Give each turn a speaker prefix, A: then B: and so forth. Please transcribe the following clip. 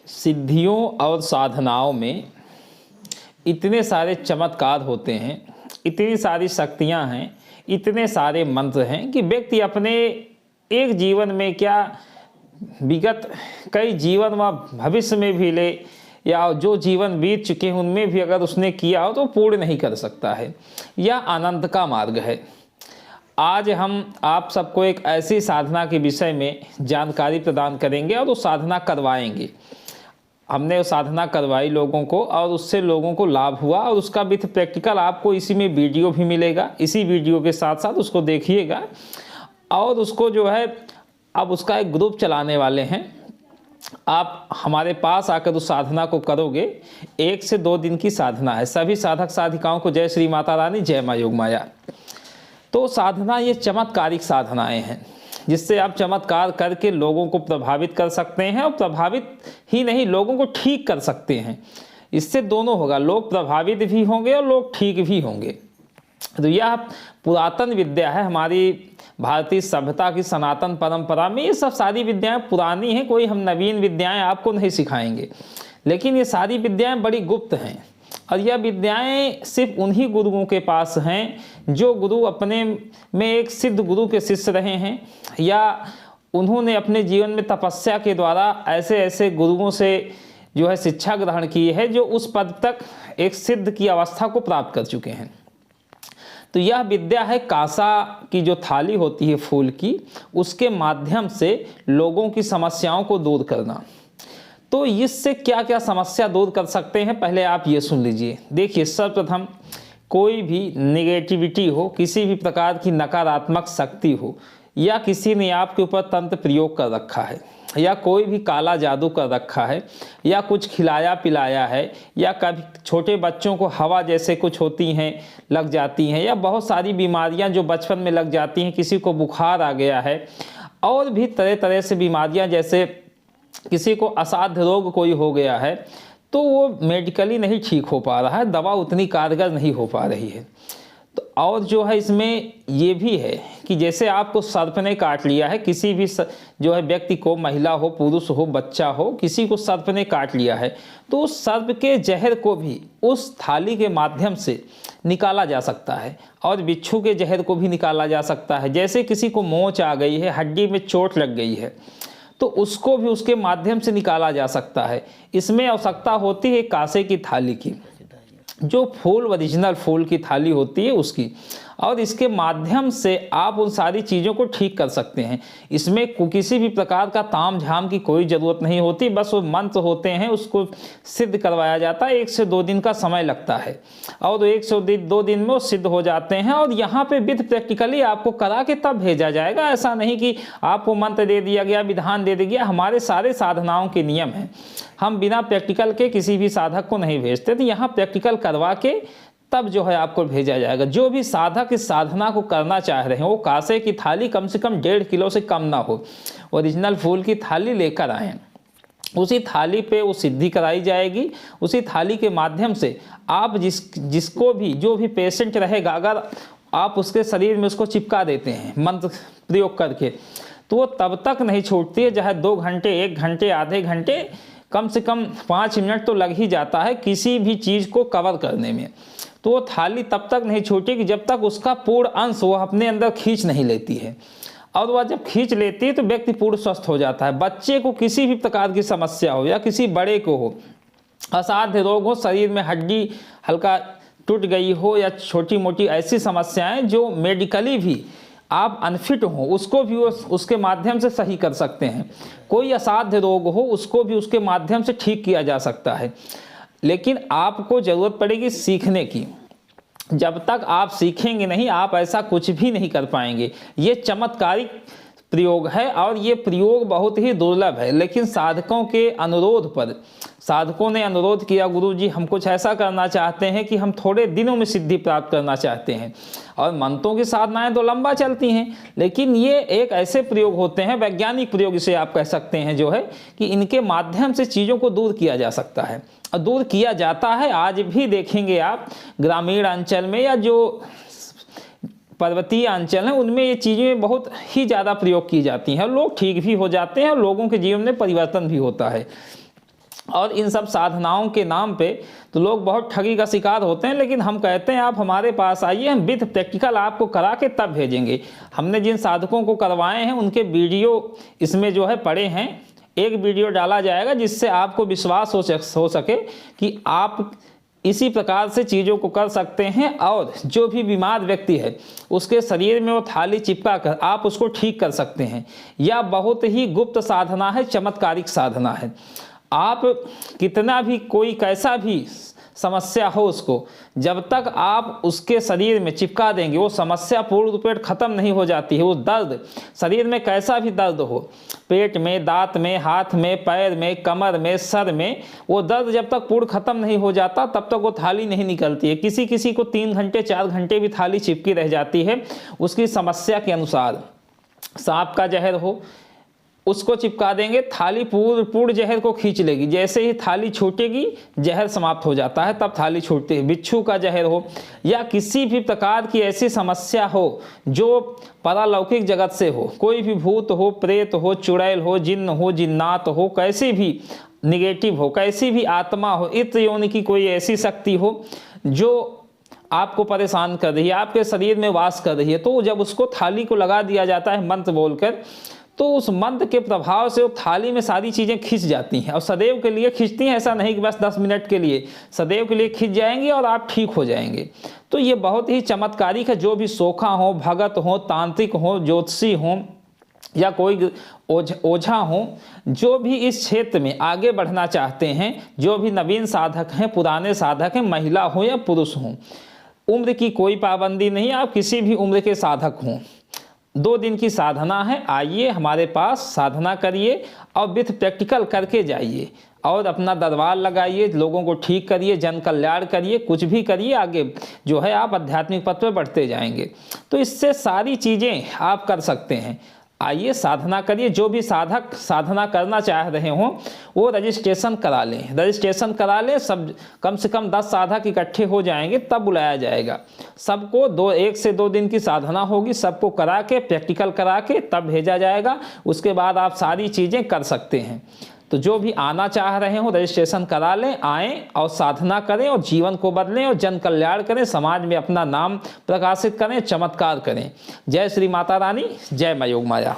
A: सिद्धियों और साधनाओं में इतने सारे चमत्कार होते हैं, इतनी सारी शक्तियां हैं, इतने सारे मंत्र हैं कि व्यक्ति अपने एक जीवन में क्या विगत कई जीवन व भविष्य में भी ले या जो जीवन बीत चुके हैं उनमें भी अगर उसने किया हो तो पूर्ण नहीं कर सकता है। यह अनंत का मार्ग है। आज हम आप सबको एक ऐसी साधना के विषय में जानकारी प्रदान करेंगे और वो साधना करवाएंगे। हमने वो साधना करवाई लोगों को और उससे लोगों को लाभ हुआ और उसका विथ प्रैक्टिकल आपको इसी में वीडियो भी मिलेगा। इसी वीडियो के साथ साथ उसको देखिएगा और उसको जो है अब उसका एक ग्रुप चलाने वाले हैं। आप हमारे पास आकर उस साधना को करोगे। 1 से 2 दिन की साधना है। सभी साधक साधिकाओं को जय श्री माता रानी, जय माँ योग माया। तो साधना ये चमत्कारिक साधनाएं हैं जिससे आप चमत्कार करके लोगों को प्रभावित कर सकते हैं और प्रभावित ही नहीं लोगों को ठीक कर सकते हैं। इससे दोनों होगा, लोग प्रभावित भी होंगे और लोग ठीक भी होंगे। तो यह पुरातन विद्या है। हमारी भारतीय सभ्यता की सनातन परंपरा में ये सब सारी विद्याएं पुरानी हैं। कोई हम नवीन विद्याएं आपको नहीं सिखाएंगे, लेकिन ये सारी विद्याएं बड़ी गुप्त हैं और यह विद्याएं सिर्फ उन्हीं गुरुओं के पास हैं जो गुरु अपने में एक सिद्ध गुरु के शिष्य रहे हैं या उन्होंने अपने जीवन में तपस्या के द्वारा ऐसे ऐसे गुरुओं से जो है शिक्षा ग्रहण की है जो उस पद तक एक सिद्ध की अवस्था को प्राप्त कर चुके हैं। तो यह विद्या है कांसा की जो थाली होती है फूल की, उसके माध्यम से लोगों की समस्याओं को दूर करना। तो इससे क्या क्या समस्या दूर कर सकते हैं पहले आप ये सुन लीजिए। देखिए, सर्वप्रथम कोई भी निगेटिविटी हो, किसी भी प्रकार की नकारात्मक शक्ति हो या किसी ने आपके ऊपर तंत्र प्रयोग कर रखा है या कोई भी काला जादू कर रखा है या कुछ खिलाया पिलाया है या कभी छोटे बच्चों को हवा जैसे कुछ होती हैं लग जाती हैं या बहुत सारी बीमारियां जो बचपन में लग जाती हैं, किसी को बुखार आ गया है और भी तरह तरह से बीमारियां, जैसे किसी को असाध्य रोग कोई हो गया है तो वो मेडिकली नहीं ठीक हो पा रहा है, दवा उतनी कारगर नहीं हो पा रही है। तो और जो है इसमें ये भी है कि जैसे आपको सर्प ने काट लिया है, किसी भी जो है व्यक्ति को, महिला हो पुरुष हो बच्चा हो, किसी को सर्प ने काट लिया है तो उस सर्प के जहर को भी उस थाली के माध्यम से निकाला जा सकता है और बिच्छू के जहर को भी निकाला जा सकता है। जैसे किसी को मोच आ गई है, हड्डी में चोट लग गई है तो उसको भी उसके माध्यम से निकाला जा सकता है। इसमें आवश्यकता होती है कांसे की थाली की, जो फूल ओरिजिनल फूल की थाली होती है उसकी, और इसके माध्यम से आप उन सारी चीज़ों को ठीक कर सकते हैं। इसमें किसी भी प्रकार का ताम झाम की कोई ज़रूरत नहीं होती, बस वो मंत्र होते हैं उसको सिद्ध करवाया जाता है। 1 से 2 दिन का समय लगता है और 1 से 2 दिन में वो सिद्ध हो जाते हैं और यहाँ पे विद प्रैक्टिकली आपको करा के तब भेजा जाएगा। ऐसा नहीं कि आपको मंत्र दे दिया गया, विधान दे दिया गया। हमारे सारे साधनाओं के नियम हैं, हम बिना प्रैक्टिकल के किसी भी साधक को नहीं भेजते। तो यहाँ प्रैक्टिकल करवा के तब जो है आपको भेजा जाएगा। जो भी साधक इस साधना को करना चाह रहे हैं वो कांसे की थाली कम से कम 1.5 किलो से कम ना हो, ओरिजिनल फूल की थाली लेकर आएँ। उसी थाली पे वो सिद्धि कराई जाएगी। उसी थाली के माध्यम से आप जिसको भी जो भी पेशेंट रहेगा, अगर आप उसके शरीर में उसको चिपका देते हैं मंत्र प्रयोग करके तो वो तब तक नहीं छूटती है, चाहे 2 घंटे 1 घंटे आधे घंटे, कम से कम 5 मिनट तो लग ही जाता है किसी भी चीज़ को कवर करने में। तो वो थाली तब तक नहीं छूटेगी जब तक उसका पूर्ण अंश वो अपने अंदर खींच नहीं लेती है, और वह जब खींच लेती है तो व्यक्ति पूर्ण स्वस्थ हो जाता है। बच्चे को किसी भी प्रकार की समस्या हो या किसी बड़े को हो, असाध्य रोग हो, शरीर में हड्डी हल्का टूट गई हो या छोटी मोटी ऐसी समस्याएं जो मेडिकली भी आप अनफिट हो, उसको भी उसके माध्यम से सही कर सकते हैं। कोई असाध्य रोग हो उसको भी उसके माध्यम से ठीक किया जा सकता है। लेकिन आपको ज़रूरत पड़ेगी सीखने की। जब तक आप सीखेंगे नहीं आप ऐसा कुछ भी नहीं कर पाएंगे। ये चमत्कारिक प्रयोग है और ये प्रयोग बहुत ही दुर्लभ है, लेकिन साधकों के अनुरोध पर साधकों ने अनुरोध किया, गुरु जी हम कुछ ऐसा करना चाहते हैं कि हम थोड़े दिनों में सिद्धि प्राप्त करना चाहते हैं। और मंत्रों की साधनाएं तो लंबा चलती हैं, लेकिन ये एक ऐसे प्रयोग होते हैं, वैज्ञानिक प्रयोग इसे आप कह सकते हैं, जो है कि इनके माध्यम से चीज़ों को दूर किया जा सकता है और दूर किया जाता है। आज भी देखेंगे आप ग्रामीण अंचल में या जो पर्वतीय अंचल हैं उनमें ये चीज़ें बहुत ही ज़्यादा प्रयोग की जाती हैं और लोग ठीक भी हो जाते हैं और लोगों के जीवन में परिवर्तन भी होता है। और इन सब साधनाओं के नाम पे तो लोग बहुत ठगी का शिकार होते हैं, लेकिन हम कहते हैं आप हमारे पास आइए, हम विद प्रैक्टिकल आपको करा के तब भेजेंगे। हमने जिन साधकों को करवाए हैं उनके वीडियो इसमें जो है पड़े हैं, एक वीडियो डाला जाएगा जिससे आपको विश्वास हो सके कि आप इसी प्रकार से चीज़ों को कर सकते हैं, और जो भी बीमार व्यक्ति है उसके शरीर में वो थाली चिपका कर आप उसको ठीक कर सकते हैं। यह बहुत ही गुप्त साधना है, चमत्कारिक साधना है। आप कितना भी कोई कैसा भी समस्या हो उसको, जब तक आप उसके शरीर में चिपका देंगे वो समस्या पूर्ण रूप खत्म नहीं हो जाती है। वो दर्द शरीर में कैसा भी दर्द हो, पेट में, दांत में, हाथ में, पैर में, कमर में, सर में, वो दर्द जब तक पूर्ण खत्म नहीं हो जाता तब तक वो थाली नहीं निकलती है। किसी किसी को 3 घंटे 4 घंटे भी थाली चिपकी रह जाती है उसकी समस्या के अनुसार। सांप का जहर हो उसको चिपका देंगे, थाली पूर्ण जहर को खींच लेगी, जैसे ही थाली छूटेगी जहर समाप्त हो जाता है, तब थाली छूटती है। बिच्छू का जहर हो या किसी भी प्रकार की ऐसी समस्या हो जो पारलौकिक जगत से हो, कोई भी भूत हो, प्रेत हो, चुड़ैल हो, जिन्न हो, जिन्नात हो, कैसी भी निगेटिव हो, कैसी भी आत्मा हो, इत्र योनि की कोई ऐसी शक्ति हो जो आपको परेशान कर रही है, आपके शरीर में वास कर रही है, तो जब उसको थाली को लगा दिया जाता है मंत्र बोलकर, तो उस मंत्र के प्रभाव से वो थाली में सारी चीज़ें खिंच जाती हैं, और सदैव के लिए खिंचती हैं। ऐसा नहीं कि बस 10 मिनट के लिए, सदैव के लिए खिंच जाएंगी और आप ठीक हो जाएंगे। तो ये बहुत ही चमत्कारिक है। जो भी सोखा हो, भगत हो, तांत्रिक हो, ज्योतिषी हो या कोई ओझा हो, जो भी इस क्षेत्र में आगे बढ़ना चाहते हैं, जो भी नवीन साधक हैं, पुराने साधक हैं, महिला हो या पुरुष हो, उम्र की कोई पाबंदी नहीं, आप किसी भी उम्र के साधक हों। 2 दिन की साधना है, आइए हमारे पास, साधना करिए और विथ प्रैक्टिकल करके जाइए और अपना दरबार लगाइए, लोगों को ठीक करिए, जन कल्याण करिए, कुछ भी करिए, आगे जो है आप आध्यात्मिक पथ पर बढ़ते जाएंगे। तो इससे सारी चीज़ें आप कर सकते हैं। आइए साधना करिए। जो भी साधक साधना करना चाह रहे हों वो रजिस्ट्रेशन करा लें, रजिस्ट्रेशन करा लें। सब कम से कम 10 साधक इकट्ठे हो जाएंगे तब बुलाया जाएगा। सबको 1 से 2 दिन की साधना होगी, सबको करा के प्रैक्टिकल करा के तब भेजा जाएगा। उसके बाद आप सारी चीज़ें कर सकते हैं। तो जो भी आना चाह रहे हो रजिस्ट्रेशन करा लें, आएँ और साधना करें और जीवन को बदलें और जन कल्याण करें, समाज में अपना नाम प्रकाशित करें, चमत्कार करें। जय श्री माता रानी, जय माँ योग माया।